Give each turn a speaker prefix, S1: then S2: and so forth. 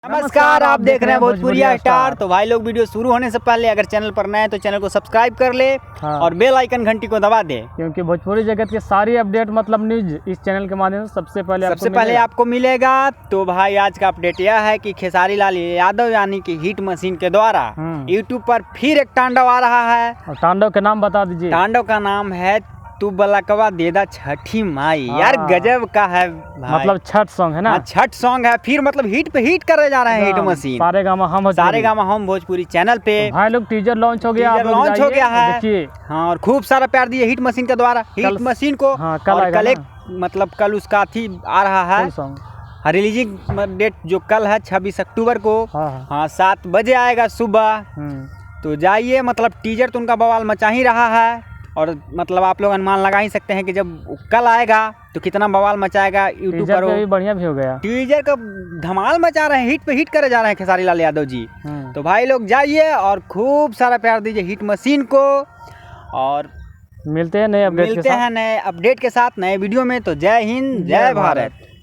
S1: नमस्कार, आप देख रहे हैं भोजपुरी स्टार। तो भाई लोग, वीडियो शुरू होने से पहले अगर चैनल पर नए हैं तो चैनल को सब्सक्राइब कर ले और बेल आइकन घंटी को दबा दे,
S2: क्योंकि भोजपुरी जगत के सारी अपडेट मतलब न्यूज इस चैनल के माध्यम से सबसे पहले
S1: आपको मिलेगा। तो भाई आज का अपडेट यह है कि खेसारी लाल यादव यानी कि हिट मशीन के द्वारा यूट्यूब पर फिर एक तांडव आ रहा है।
S2: और तांडव का नाम बता दीजिए।
S1: तांडव का नाम है तू बलकवा देदा छठी माई। यार गजब का है भाई।
S2: मतलब छठ सॉन्ग है ना।
S1: छठ सॉन्ग है, फिर मतलब हिट पे हिट करे जा रहे हैं हिट मशीन।
S2: सारे गामा हम
S1: भोजपुरी चैनल पे
S2: भाई लोग टीजर लॉन्च हो गया
S1: है। देखिए हाँ, और खूब सारा प्यार दिए हिट मशीन के द्वारा हिट मशीन को। कल उसका थी आ रहा है रिलीजिंग डेट जो कल है 26 अक्टूबर को। हाँ 7 बजे आएगा सुबह। तो जाइए, मतलब टीजर तो उनका बवाल मचा ही रहा है। और मतलब आप लोग अनुमान लगा ही सकते हैं कि जब कल आएगा तो कितना बवाल मचाएगा यूट्यूब पर।
S2: भी बढ़िया भी हो गया,
S1: टीजर का धमाल मचा रहे हैं, हिट पे हिट करे जा रहे हैं खेसारी लाल यादव जी। तो भाई लोग जाइए और खूब सारा प्यार दीजिए हिट मशीन को। और
S2: मिलते हैं नए अपडेट के साथ,
S1: नए वीडियो में। तो जय हिंद, जय भारत।